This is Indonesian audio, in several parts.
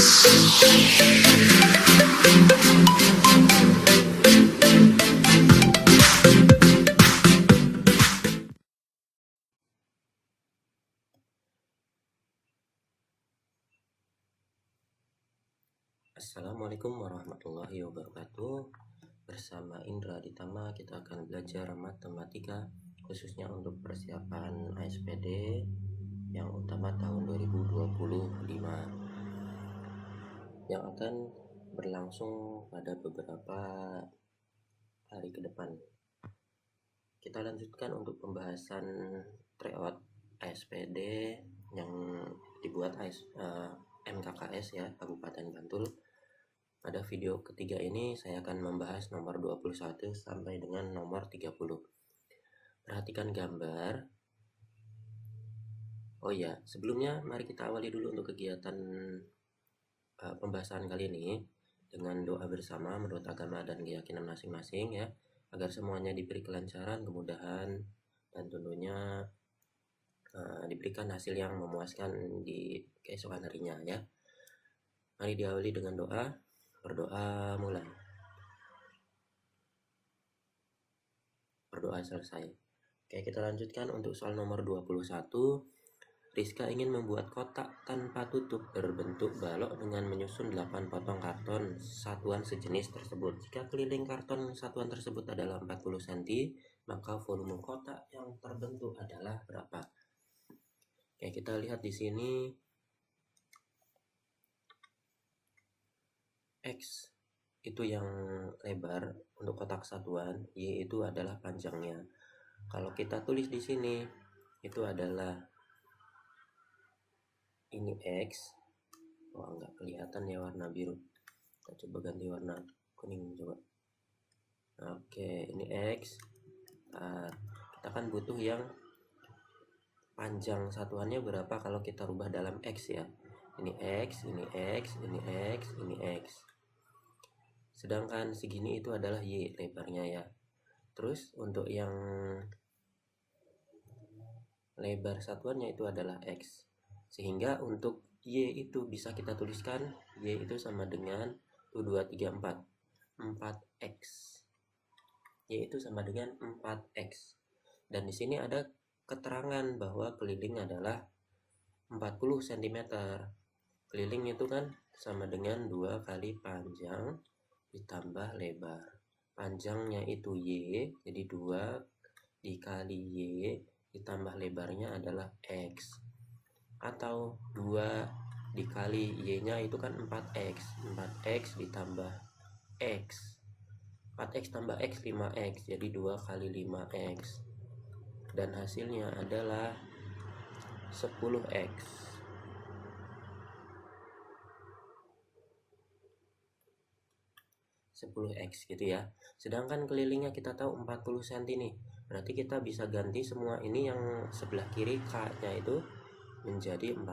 Assalamualaikum warahmatullahi wabarakatuh. Bersama Indra Ditama kita akan belajar matematika khususnya untuk persiapan ASPD yang utama tahun 2025 yang akan berlangsung pada beberapa hari ke depan. Kita lanjutkan untuk pembahasan tryout ASPD yang dibuat MKKS ya, Kabupaten Bantul. Pada video ketiga ini saya akan membahas nomor 21 sampai dengan nomor 30. Perhatikan gambar. Oh ya, sebelumnya mari kita awali dulu untuk kegiatan pembahasan kali ini dengan doa bersama menurut agama dan keyakinan masing-masing ya, agar semuanya diberi kelancaran, kemudahan, dan tentunya diberikan hasil yang memuaskan di keesokan harinya ya. Mari diawali dengan doa. Berdoa mulai. Berdoa selesai. Oke, kita lanjutkan untuk soal nomor 21. Rizka ingin membuat kotak tanpa tutup berbentuk balok dengan menyusun 8 potong karton satuan sejenis tersebut. Jika keliling karton satuan tersebut adalah 40 cm, maka volume kotak yang terbentuk adalah berapa? Oke, kita lihat di sini X itu yang lebar untuk kotak satuan, Y itu adalah panjangnya. Kalau kita tulis di sini itu adalah ini X. Wah, nggak kelihatan ya warna biru. Kita coba ganti warna kuning coba. Oke, ini X. Kita kan butuh yang panjang satuannya berapa kalau kita rubah dalam X ya. Ini X, ini X, ini X, ini X. Sedangkan segini itu adalah Y lebarnya ya. Terus untuk yang lebar satuannya itu adalah X. Sehingga untuk Y itu bisa kita tuliskan Y itu sama dengan 1, 2, 3, 4 4X. Y itu sama dengan 4X. Dan di sini ada keterangan bahwa keliling adalah 40 cm. Keliling itu kan sama dengan 2 kali panjang ditambah lebar. Panjangnya itu Y, jadi 2 dikali Y ditambah lebarnya adalah X. Atau 2 dikali Y-nya itu kan 4X. 4X ditambah X. 4X tambah X 5X, jadi 2 kali 5X. Dan hasilnya adalah 10X. 10X gitu ya. Sedangkan kelilingnya kita tahu 40 cm nih. Berarti kita bisa ganti semua ini yang sebelah kiri K-nya itu menjadi 40.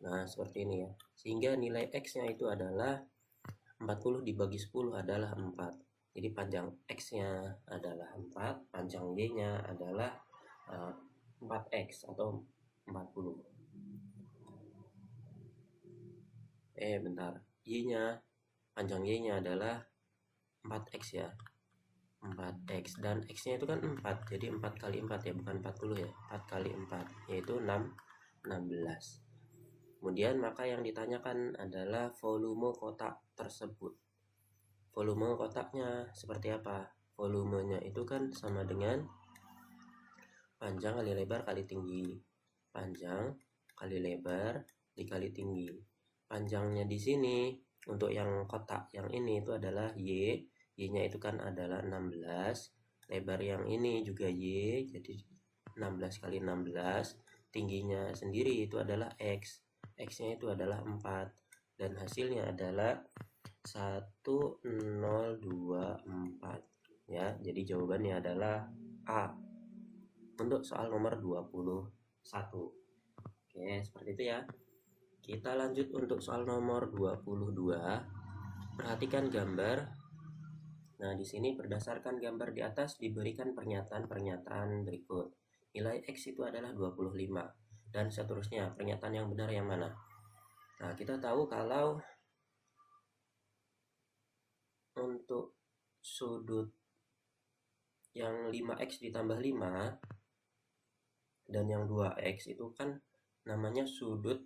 Nah, seperti ini ya. Sehingga nilai X-nya itu adalah 40 dibagi 10 adalah 4. Jadi panjang X-nya adalah 4, panjang Y-nya adalah 4X atau 40. Bentar. Y-nya, panjang Y-nya adalah 4X ya. 4X dan X-nya itu kan 4, jadi 4 kali 4 ya, bukan 40 ya. 4 kali 4 yaitu 16. Kemudian maka yang ditanyakan adalah volume kotak tersebut. Volume kotaknya seperti apa? Volumenya itu kan sama dengan panjang kali lebar kali tinggi. Panjang kali lebar dikali tinggi. Panjangnya di sini untuk yang kotak yang ini itu adalah Y. Y-nya itu kan adalah 16. Lebar yang ini juga Y, jadi 16 kali 16. Tingginya sendiri itu adalah X. X-nya itu adalah 4. Dan hasilnya adalah 1024 ya. Jadi jawabannya adalah A untuk soal nomor 21. Oke, seperti itu ya. Kita lanjut untuk soal nomor 22. Perhatikan gambar. Nah, di sini berdasarkan gambar di atas diberikan pernyataan-pernyataan berikut. Nilai X itu adalah 25. dan seterusnya. Pernyataan yang benar yang mana? Nah, kita tahu kalau untuk sudut yang 5x ditambah 5 dan yang 2x itu kan namanya sudut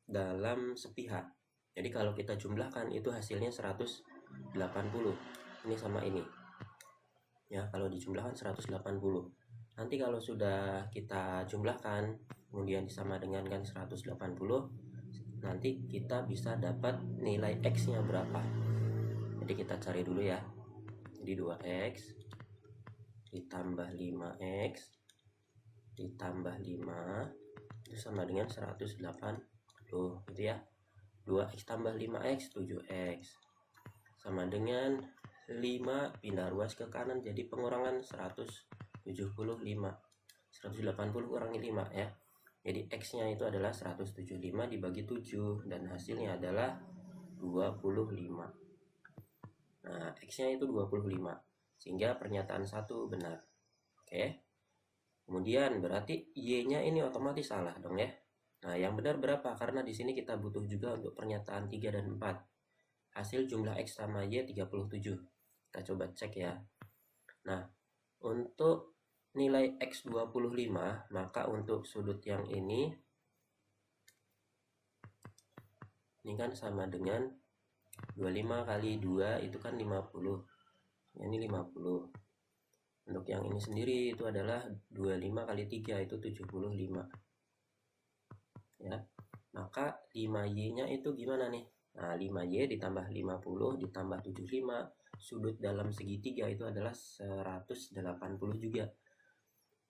dalam sepihak. Jadi kalau kita jumlahkan itu hasilnya 180. Ini sama ini. Ya, kalau dijumlahkan 180. Nanti kalau sudah kita jumlahkan kemudian sama dengan kan 180, nanti kita bisa dapat nilai x-nya berapa. Jadi kita cari dulu ya. Jadi 2x ditambah 5x ditambah 5 itu sama dengan 180 gitu ya. 2x tambah 5x 7x sama dengan 5 pindah ruas ke kanan jadi pengurangan 175. 180 kurangi 5 ya. Jadi x nya itu adalah 175 dibagi 7 dan hasilnya adalah 25. Nah, x nya itu 25 sehingga pernyataan 1 benar. Oke. Kemudian berarti y nya ini otomatis salah dong ya. Nah, yang benar berapa? Karena di sini kita butuh juga untuk pernyataan 3 dan 4. Hasil jumlah x sama y 37. Kita coba cek ya. Nah, untuk nilai x 25, maka untuk sudut yang ini kan sama dengan 25 kali 2 itu kan 50. Ini 50. Untuk yang ini sendiri itu adalah 25 kali 3 itu 75. Ya. Maka 5y-nya itu gimana nih? Nah, 5y ditambah 50 ditambah 75, sudut dalam segitiga itu adalah 180 juga.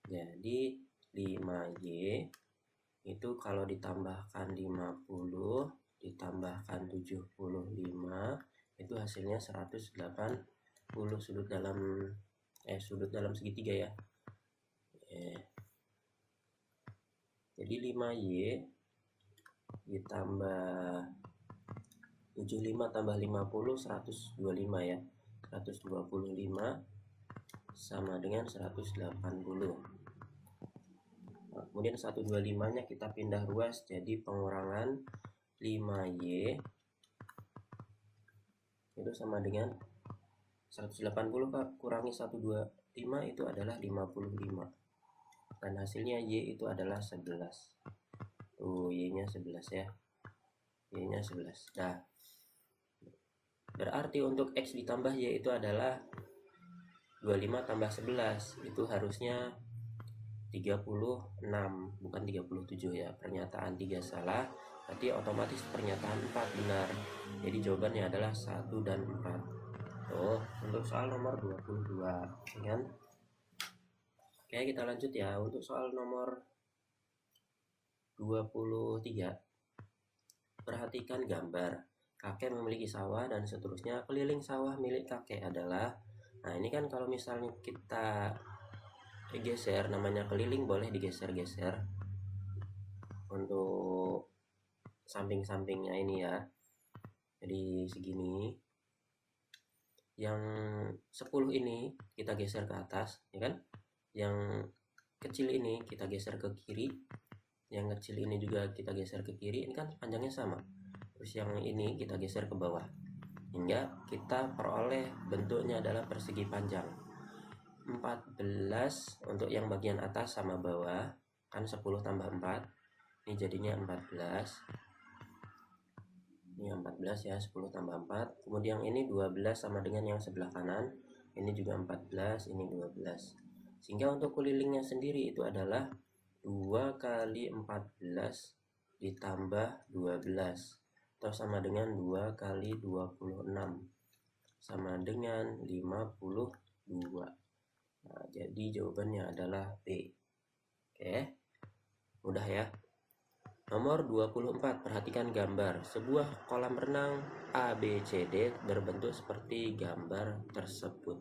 Jadi 5y itu kalau ditambahkan 50 ditambahkan 75 itu hasilnya 180 sudut dalam segitiga ya. Jadi 5y ditambah 75 tambah 50 125 ya. 125 sama dengan 180. Nah, kemudian 125 nya kita pindah ruas jadi pengurangan 5y itu sama dengan 180 kurangi 125 itu adalah 55 dan hasilnya y itu adalah 11. Y nya 11 ya. Y nya 11. Nah, berarti untuk x ditambah y itu adalah 25 tambah 11 itu harusnya 36 bukan 37 ya. Pernyataan 3 salah, berarti otomatis pernyataan 4 benar. Jadi jawabannya adalah 1 dan 4. Untuk soal nomor 22 kan. Oke, kita lanjut ya. Untuk soal nomor 23, perhatikan gambar. Kakek memiliki sawah dan seterusnya. Keliling sawah milik kakek adalah, nah ini kan kalau misalnya kita geser, namanya keliling boleh digeser-geser untuk samping-sampingnya ini ya. Jadi segini. Yang 10 ini kita geser ke atas, ya kan? Yang kecil ini kita geser ke kiri. Yang kecil ini juga kita geser ke kiri. Ini kan panjangnya sama. Terus yang ini kita geser ke bawah. Hingga kita peroleh bentuknya adalah persegi panjang 14 untuk yang bagian atas sama bawah. Kan 10 tambah 4. Ini jadinya 14. Ini 14 ya, 10 tambah 4. Kemudian ini 12 sama dengan yang sebelah kanan. Ini juga 14, ini 12. Sehingga untuk kelilingnya sendiri itu adalah 2 kali 14 ditambah 12 atau sama dengan 2 kali 26 sama dengan 52. Nah, jadi jawabannya adalah B. Oke, mudah ya. Nomor 24, perhatikan gambar. Sebuah kolam renang ABCD berbentuk seperti gambar tersebut.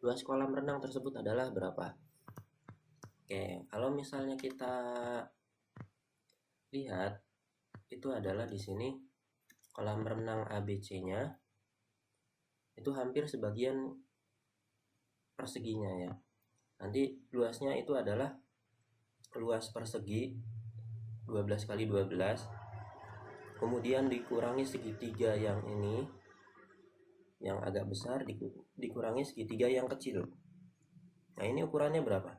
Luas kolam renang tersebut adalah berapa? Oke, kalau misalnya kita lihat itu adalah di sini kolam renang ABC-nya itu hampir sebagian perseginya ya. Nanti luasnya itu adalah luas persegi 12 kali 12, kemudian dikurangi segitiga yang ini, yang agak besar, dikurangi segitiga yang kecil. Nah ini ukurannya berapa?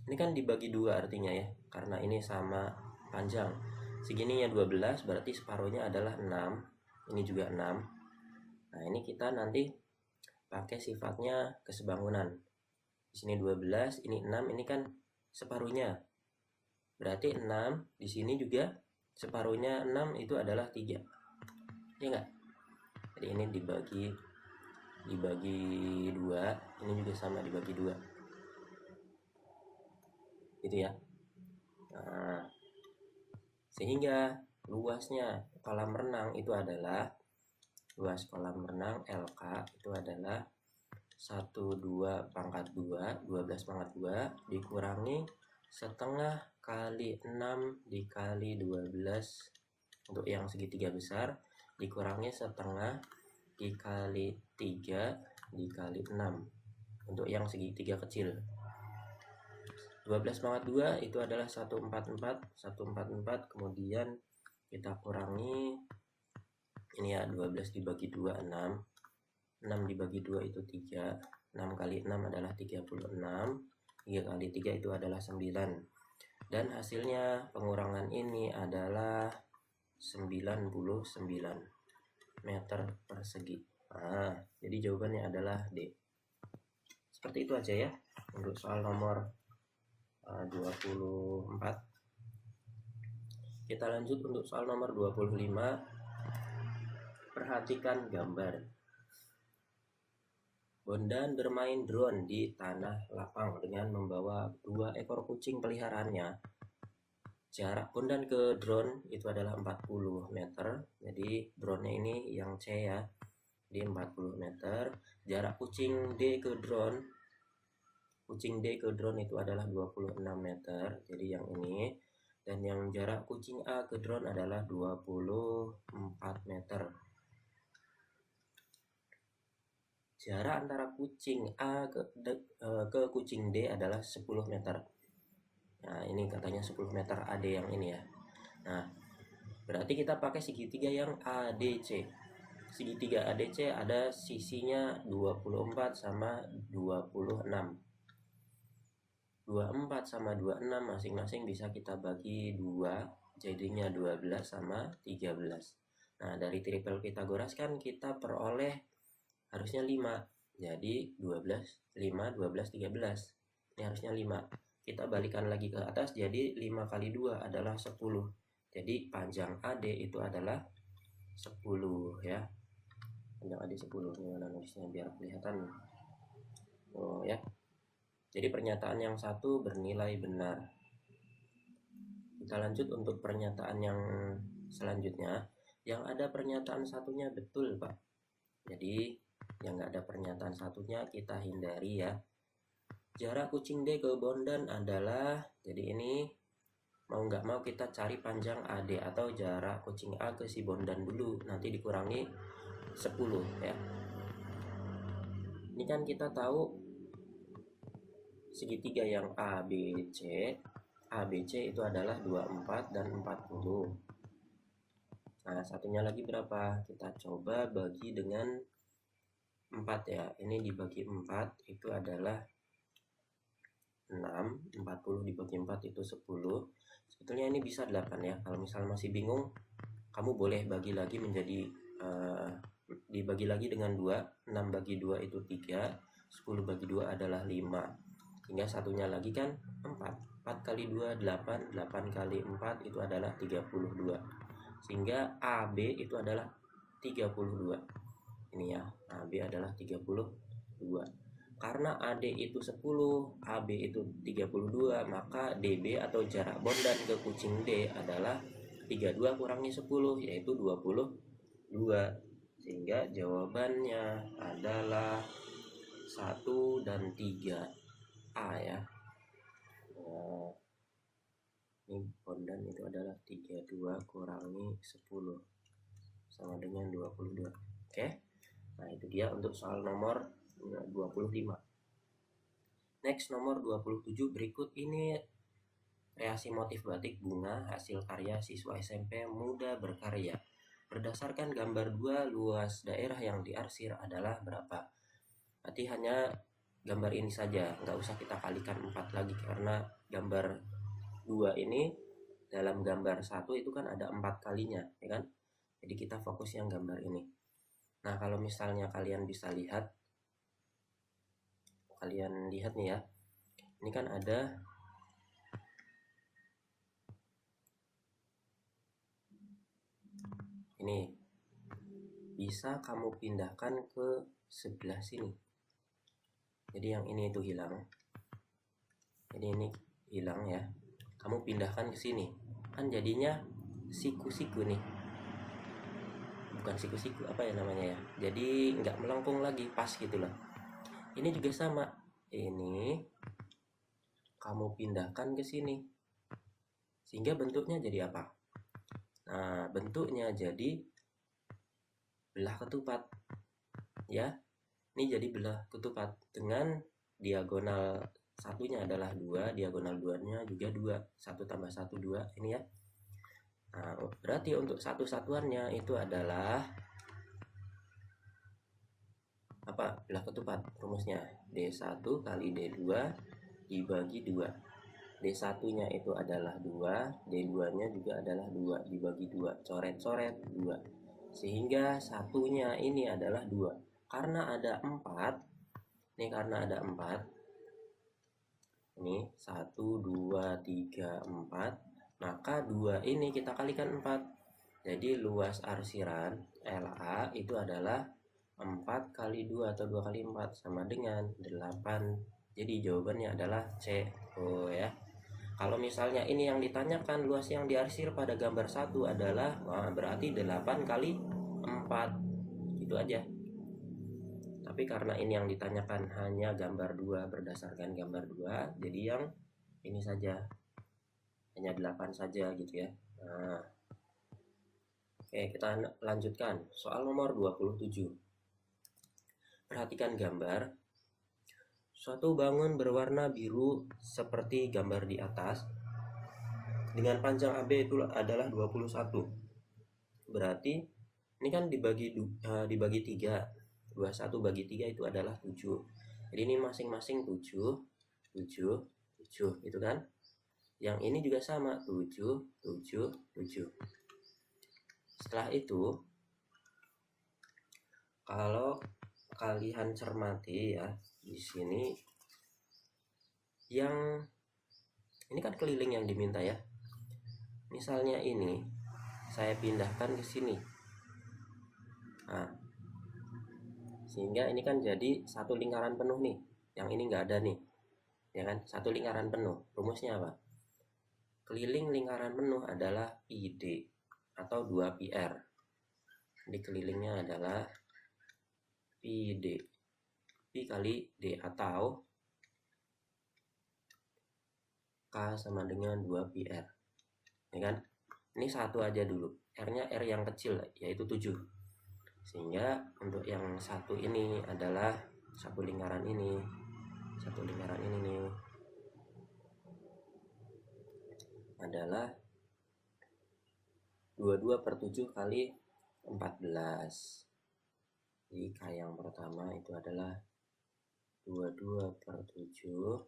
Ini kan dibagi 2 artinya ya, karena ini sama panjang. Segininya 12, berarti separuhnya adalah 6. Ini juga 6. Nah ini kita nanti pakai sifatnya kesebangunan. Di sini 12, ini 6, ini kan separuhnya. Berarti 6 di sini juga separuhnya 6 itu adalah 3. Ya enggak? Jadi ini dibagi 2, ini juga sama dibagi 2. Gitu ya. Nah, sehingga luasnya kolam renang itu adalah, luas kolam renang LK itu adalah 12 pangkat 2, 12 pangkat 2 dikurangi setengah kali 6 dikali 12 untuk yang segitiga besar, dikurangi setengah dikali 3 dikali 6 untuk yang segitiga kecil. 12 pangkat 2 itu adalah 144, kemudian kita kurangi ini ya, 12 dibagi 2 6, 6 dibagi 2 itu 3, 6 kali 6 adalah 36, 3 kali 3 itu adalah 9, dan hasilnya pengurangan ini adalah 99 meter persegi. Nah, jadi jawabannya adalah D. Seperti itu aja ya untuk soal nomor 24. Kita lanjut untuk soal nomor 25. Perhatikan gambar. Bondan bermain drone di tanah lapang dengan membawa 2 ekor kucing peliharaannya. Jarak Bondan ke drone itu adalah 40 meter. Jadi drone-nya ini yang C ya, di 40 meter. Jarak kucing D ke drone itu adalah 26 meter. Jadi yang ini. Dan yang jarak kucing A ke drone adalah 24 meter. Jarak antara kucing A ke kucing D adalah 10 meter. Nah ini katanya 10 meter AD yang ini ya. Nah berarti kita pakai segitiga yang ADC. Segitiga ADC ada sisinya 24 sama 26. 24 sama 26 masing-masing bisa kita bagi 2, jadinya 12 sama 13. Nah dari triple Pythagoras kan kita peroleh harusnya 5. Jadi 12, 5, 12, 13. Ini harusnya 5. Kita balikan lagi ke atas, jadi 5 kali 2 adalah 10. Jadi panjang AD itu adalah 10 ya. Panjang AD 10. Gimana nulisnya biar kelihatan. Oh ya. Jadi pernyataan yang satu bernilai benar. Kita lanjut untuk pernyataan yang selanjutnya. Yang ada pernyataan satunya betul Pak. Jadi yang nggak ada pernyataan satunya kita hindari ya. Jarak kucing D ke Bondan adalah, jadi ini mau nggak mau kita cari panjang AD atau jarak kucing A ke si Bondan dulu, nanti dikurangi 10 ya. Ini kan kita tahu segitiga yang ABC itu adalah 24 dan 40. Nah satunya lagi berapa? Kita coba bagi dengan 4 ya. Ini dibagi 4 itu adalah 6. 40 dibagi 4 itu 10. Sebetulnya ini bisa 8 ya. Kalau misal masih bingung, kamu boleh bagi lagi menjadi dibagi lagi dengan 2. 6 bagi 2 itu 3. 10 bagi 2 adalah 5. Hingga satunya lagi kan 4. 4 kali 2 8. 8 kali 4 itu adalah 32. Sehingga AB itu adalah 32. Ini ya, AB adalah 32. Karena AD itu 10, AB itu 32, maka DB atau jarak Bondan ke kucing D adalah 32 kurangi 10, yaitu 22. Sehingga jawabannya adalah 1 dan 3A ya. Nah, ini Bondan itu adalah 32 kurangi 10 sama dengan 22. Oke. Nah, itu dia untuk soal nomor 25. Next nomor 27 berikut ini Kreasi motif batik bunga hasil karya siswa SMP Muda Berkarya. Berdasarkan gambar 2, luas daerah yang diarsir adalah berapa? Berarti hanya gambar ini saja, nggak usah kita kalikan 4 lagi, karena gambar 2 ini dalam gambar 1 itu kan ada 4 kalinya, ya kan? Jadi kita fokus yang gambar ini. Nah, kalau misalnya kalian bisa lihat, nih ya, ini kan ada ini, bisa kamu pindahkan ke sebelah sini. Jadi yang ini itu hilang, jadi ini hilang ya, kamu pindahkan ke sini, kan jadinya siku-siku nih, bukan siku-siku, apa ya namanya ya, jadi nggak melengkung lagi, pas gitu loh. Ini juga sama, ini kamu pindahkan ke sini sehingga bentuknya jadi apa? Nah, bentuknya jadi belah ketupat ya. Ini jadi belah ketupat dengan diagonal satunya adalah 2, diagonal 2-nya juga 2, 1 tambah 1 2 ini ya. Nah, berarti untuk satu satuannya itu adalah apa? Belah ketupat. Rumusnya D1 kali D2 dibagi 2. D1-nya itu adalah 2, D2-nya juga adalah 2 dibagi 2, coret-coret 2. Sehingga satunya ini adalah 2. Karena ada 4. Ini karena ada 4. Ini 1 2 3 4, maka 2 ini kita kalikan 4. Jadi luas arsiran LA itu adalah 4 kali 2 atau 2 kali 4 sama dengan 8. Jadi jawabannya adalah C. Oh ya. Kalau misalnya ini yang ditanyakan luas yang diarsir pada gambar 1 adalah, nah berarti 8 kali 4. Itu aja. Tapi karena ini yang ditanyakan hanya gambar 2 berdasarkan gambar 2, jadi yang ini saja, hanya 8 saja gitu ya. Nah, oke, kita lanjutkan soal nomor 27. Perhatikan gambar. Suatu bangun berwarna biru seperti gambar di atas dengan panjang AB itu adalah 21. Berarti ini kan dibagi 3. 21 bagi 3 itu adalah 7. Jadi ini masing-masing 7 itu kan. Yang ini juga sama 7 7 7. Setelah itu kalau kalian cermati ya, di sini yang ini kan keliling yang diminta ya. Misalnya ini saya pindahkan ke sini. Nah, sehingga ini kan jadi satu lingkaran penuh nih. Yang ini nggak ada nih, ya kan? Satu lingkaran penuh. Rumusnya apa? Keliling lingkaran penuh adalah PD atau 2PR. Jadi kelilingnya adalah PD. P kali D atau K sama dengan 2PR. Ya kan? Ini satu aja dulu. R-nya R yang kecil yaitu 7. Sehingga untuk yang satu ini adalah satu lingkaran ini nih adalah 22/7 kali 14. Jadi K yang pertama itu adalah 22/7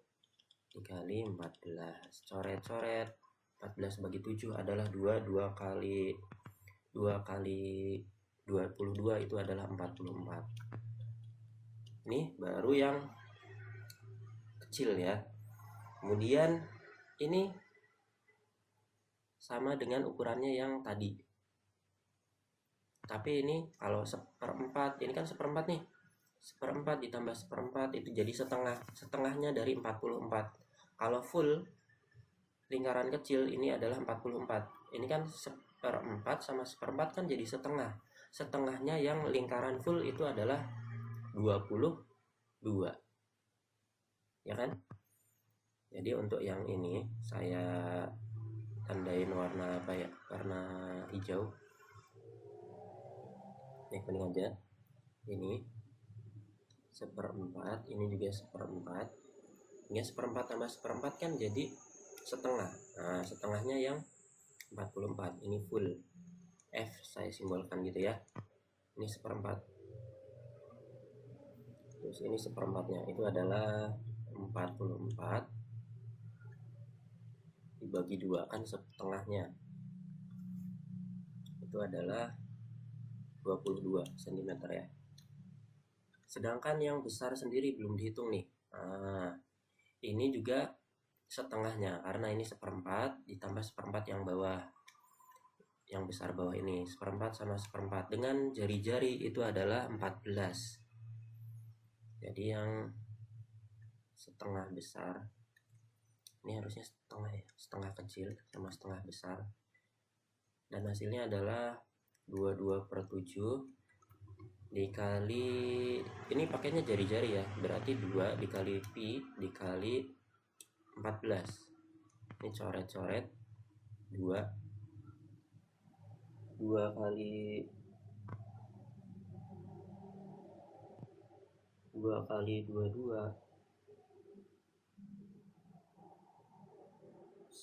dikali 14. Coret-coret, 14 bagi 7 adalah 2 kali 22 itu adalah 44. Ini baru yang kecil ya. Kemudian ini sama dengan ukurannya yang tadi. Tapi ini kalau 1/4, ini kan 1/4 nih. 1/4 ditambah 1/4 itu jadi setengah. Setengahnya dari 44. Kalau full lingkaran kecil ini adalah 44. Ini kan 1/4 sama 1/4 kan jadi setengah. Setengahnya yang lingkaran full itu adalah 22. Ya kan? Jadi untuk yang ini saya tandain warna apa ya? Warna hijau. Ini kuning aja. Ini 1/4, ini juga 1/4. Ini 1/4 tambah 1/4 kan jadi setengah. Nah, setengahnya yang 44, ini full F saya simbolkan gitu ya. Ini seperempat, terus ini seperempatnya itu adalah 44 dibagi 2 kan setengahnya itu adalah 22 cm ya. Sedangkan yang besar sendiri belum dihitung nih. Nah, ini juga setengahnya karena ini seperempat ditambah seperempat yang bawah, yang besar bawah ini, seperempat sama seperempat dengan jari-jari itu adalah 14. Jadi yang setengah besar ini harusnya setengah ya, setengah kecil sama setengah besar, dan hasilnya adalah 22/7 dikali, ini pakainya jari-jari ya, berarti 2 dikali pi dikali 14. Ini coret-coret 2 kali 22.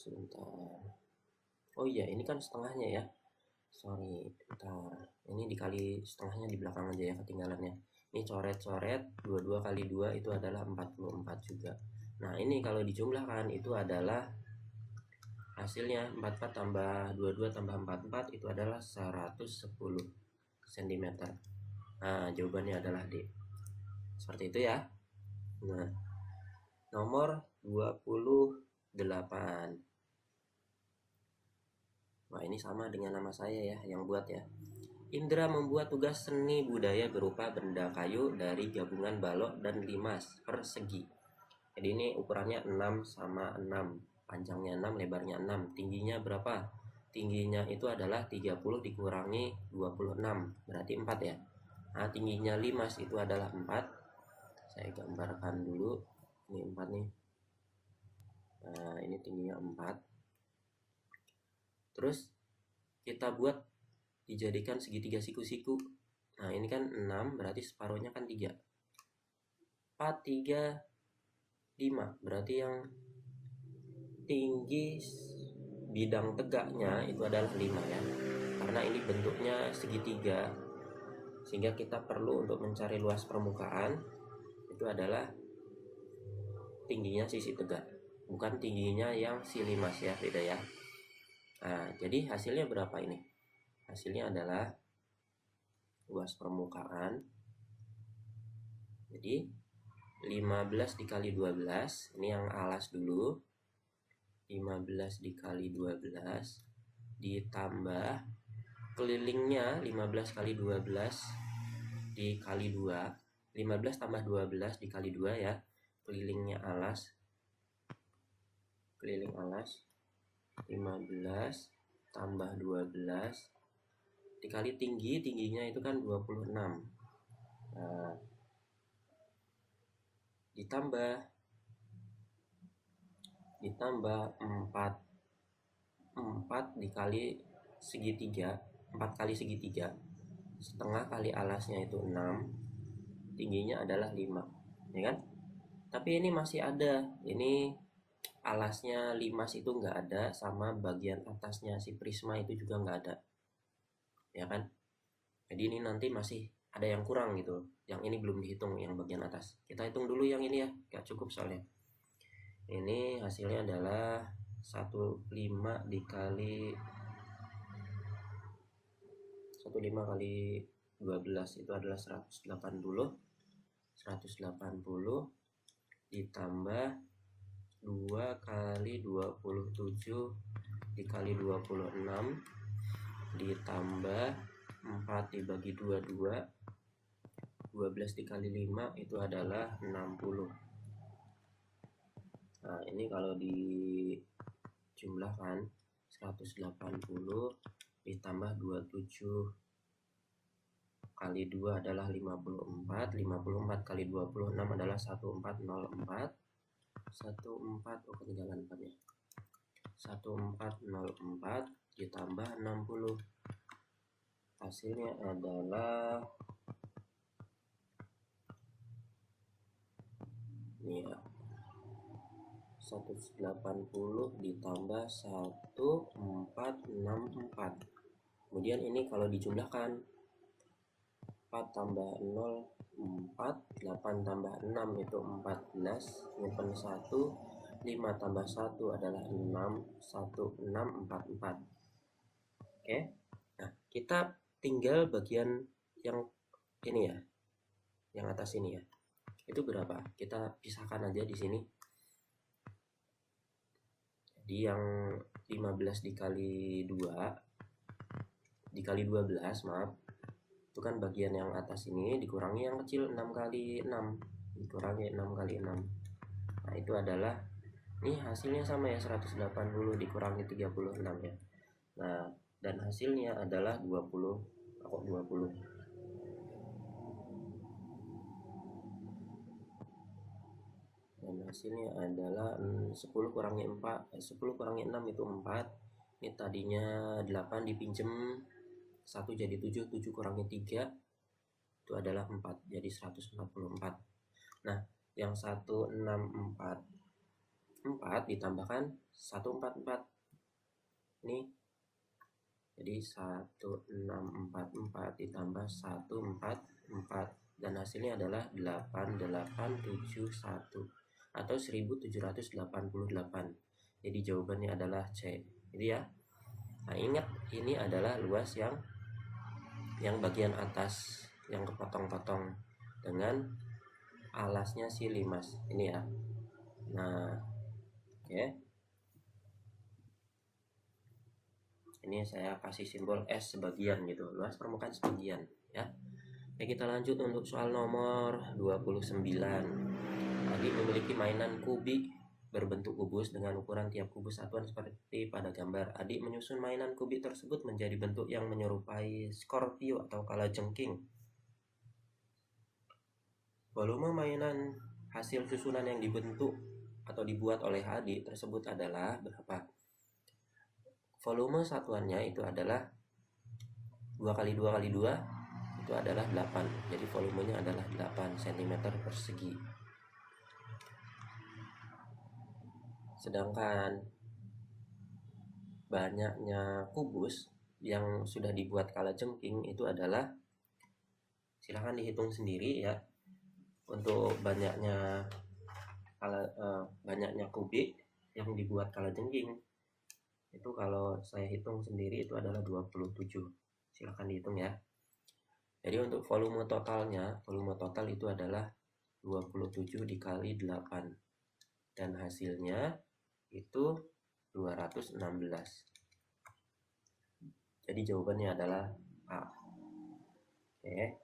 Sebentar, oh iya ini kan setengahnya ya, sorry, bentar, ini dikali setengahnya di belakang aja ya, ketinggalannya. Ini coret-coret 22 kali 2 itu adalah 44 juga. Nah ini kalau dijumlahkan itu adalah hasilnya 44 tambah 22 tambah 44 itu adalah 110 cm. Nah jawabannya adalah D, seperti itu ya. Nah nomor 28. Wah ini sama dengan nama saya ya yang buat ya. Indra membuat tugas seni budaya berupa benda kayu dari gabungan balok dan limas persegi. Jadi ini ukurannya 6 sama 6, panjangnya 6, lebarnya 6, tingginya berapa? Tingginya itu adalah 30 dikurangi 26, berarti 4 ya. Nah tingginya limas itu adalah 4, saya gambarkan dulu, ini 4 nih. Nah ini tingginya 4. Terus kita buat dijadikan segitiga siku-siku. Nah ini kan 6, berarti separuhnya kan 3. 4, 3, 5, berarti yang tinggi bidang tegaknya itu adalah 5 ya, karena ini bentuknya segitiga, sehingga kita perlu untuk mencari luas permukaan itu adalah tingginya sisi tegak, bukan tingginya yang si limas ya, beda ya. Nah jadi hasilnya berapa ini? Hasilnya adalah luas permukaan, jadi 15 dikali 12, ini yang alas dulu, 15 dikali 12 ditambah kelilingnya 15 kali 12 dikali 2, 15 tambah 12 dikali 2 ya, kelilingnya alas, keliling alas 15 tambah 12 dikali tingginya itu kan 26. Nah ditambah 4 dikali segitiga, 4 kali segitiga, setengah kali alasnya itu 6, tingginya adalah 5 ya kan. Tapi ini masih ada, ini alasnya limas itu nggak ada, sama bagian atasnya si prisma itu juga nggak ada ya kan. Jadi ini nanti masih ada yang kurang gitu, yang ini belum dihitung, yang bagian atas. Kita hitung dulu yang ini ya, nggak cukup soalnya. Ini hasilnya adalah 15 dikali 12 itu adalah 180 ditambah 2 kali 27 dikali 26 ditambah 4 dibagi 22, 12 dikali 5 itu adalah 60. Nah ini kalau dijumlahkan 180 ditambah 27 kali 2 adalah 54, 54 kali 26 adalah 1404, 14, oh ketinggalan 4 ya, 1404 ditambah 60, hasilnya adalah ini ya, 180 ditambah 1464. Kemudian ini kalau dijumlahkan 4 tambah 0 4, 8 tambah 6 itu 14, nyimpen 1, 5 tambah 1 adalah 6, 1644. Oke, nah kita tinggal bagian yang ini ya, yang atas ini ya, itu berapa? Kita pisahkan aja di sini. Jadi yang 15 dikali 2 dikali 12, maaf, itu kan bagian yang atas ini dikurangi yang kecil 6 kali 6 dikurangi 6 kali 6. Nah itu adalah, ini hasilnya sama ya, 180 dikurangi 36 ya. Nah dan hasilnya adalah 20. Kok 20? Dan hasilnya adalah 10 kurangi 4, 10 kurangi 6 itu 4. Ini tadinya 8 dipinjem 1 jadi 7, 7 kurangi 3 itu adalah 4, jadi 144. Nah yang 1644 ditambahkan 144 ini, jadi 1644 ditambah 144 dan hasilnya adalah 8871 atau 1788. Jadi jawabannya adalah C. Jadi ya, nah ingat ini adalah luas yang bagian atas yang kepotong-potong dengan alasnya si limas ini ya. Nah oke, ini saya kasih simbol S sebagian gitu, luas permukaan sebagian ya. Oke, kita lanjut untuk soal nomor 29. Adik memiliki mainan kubik berbentuk kubus dengan ukuran tiap kubus satuan seperti pada gambar. Adik menyusun mainan kubik tersebut menjadi bentuk yang menyerupai Scorpio atau kalajengking. Volume mainan hasil susunan yang dibentuk atau dibuat oleh adik tersebut adalah berapa? Volume satuannya itu adalah 2 kali 2 kali 2 itu adalah 8. Jadi volumenya adalah 8 cm persegi. Sedangkan banyaknya kubus yang sudah dibuat kalajengking itu adalah, silahkan dihitung sendiri ya, untuk banyaknya kubik yang dibuat kalajengking itu kalau saya hitung sendiri itu adalah 27. Silahkan dihitung ya. Jadi untuk volume totalnya, volume total itu adalah 27 dikali 8 dan hasilnya itu 216. Jadi jawabannya adalah A. Oke,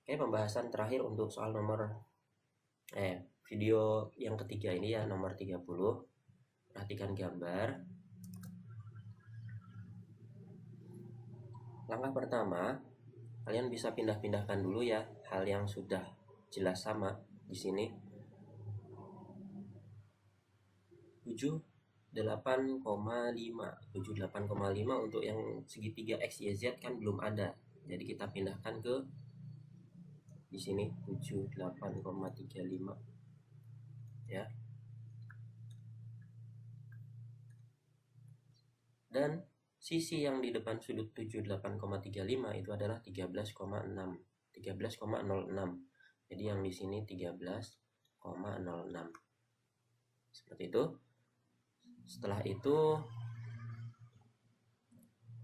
pembahasan terakhir untuk soal nomor video yang ketiga ini ya, nomor 30. Perhatikan gambar. Langkah pertama, kalian bisa pindah-pindahkan dulu ya hal yang sudah jelas sama di sini. 78,5 untuk yang segitiga X, Y, Z kan belum ada. Jadi kita pindahkan ke di sini 78,35 ya. Dan sisi yang di depan sudut 78,35 itu adalah 13,06. Jadi yang di sini 13,06. Seperti itu. Setelah itu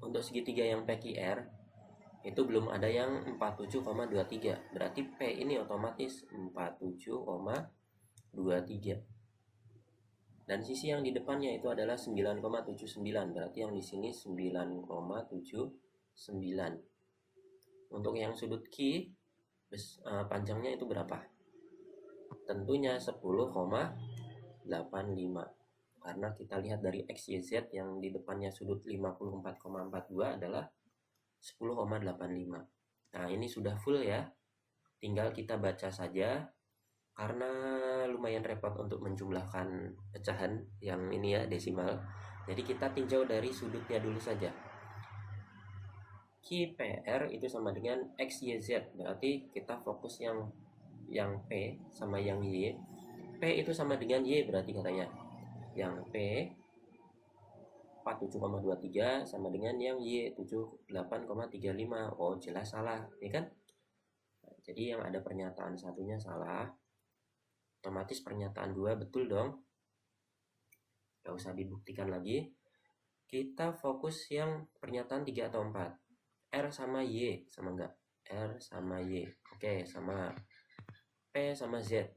untuk segitiga yang PQR itu belum ada yang 47,23. Berarti P ini otomatis 47,23. Dan sisi yang di depannya itu adalah 9,79. Berarti yang di sini 9,79. Untuk yang sudut Q panjangnya itu berapa? Tentunya 10,85. Karena kita lihat dari X, Y, Z yang di depannya sudut 54,42 adalah 10,85. Nah ini sudah full ya, tinggal kita baca saja. Karena lumayan repot untuk menjumlahkan pecahan yang ini ya, desimal, jadi kita tinjau dari sudutnya dulu saja. QPR itu sama dengan X, Y, Z. Berarti kita fokus yang P sama yang Y. P itu sama dengan Y berarti katanya. Yang P 47,23 sama dengan yang Y 78,35. Oh, jelas salah, ya kan? Nah, jadi yang ada pernyataan satunya salah, otomatis pernyataan 2 betul dong. Gak usah dibuktikan lagi. Kita fokus yang pernyataan 3 atau 4. R sama Y, sama enggak? R sama Y. Oke, sama. P sama Z.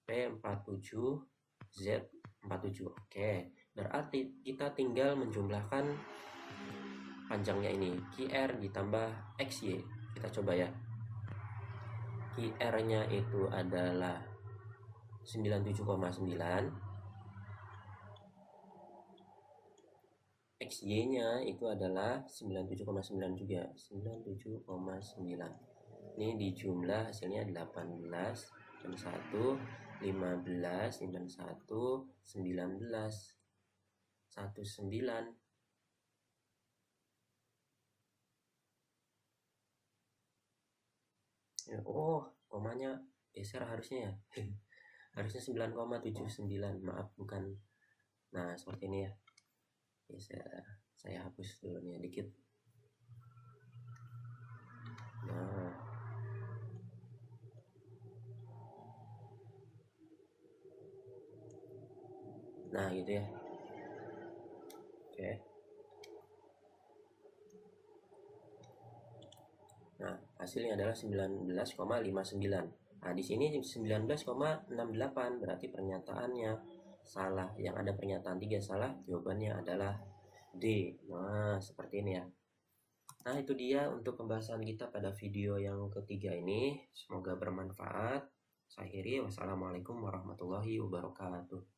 P 47, Z 47. Oke, berarti kita tinggal menjumlahkan panjangnya ini. QR ditambah XY. Kita coba ya. QR-nya itu adalah 97,9. XY-nya itu adalah 97,9 juga. 97,9. Ini dijumlah hasilnya 18 dan 1, 15 dan 1, 19. 19. Oh, komanya geser harusnya ya. Harusnya 9,79. Maaf, bukan. Nah, seperti ini ya. Saya hapus dulu nih dikit. Nah, gitu ya. Oke. Nah, hasilnya adalah 19,59. Nah, di sini 19,68 berarti pernyataannya salah. Yang ada pernyataan 3 salah, jawabannya adalah D. Nah, seperti ini ya. Nah, itu dia untuk pembahasan kita pada video yang ketiga ini. Semoga bermanfaat. Saya akhiri, wassalamualaikum warahmatullahi wabarakatuh.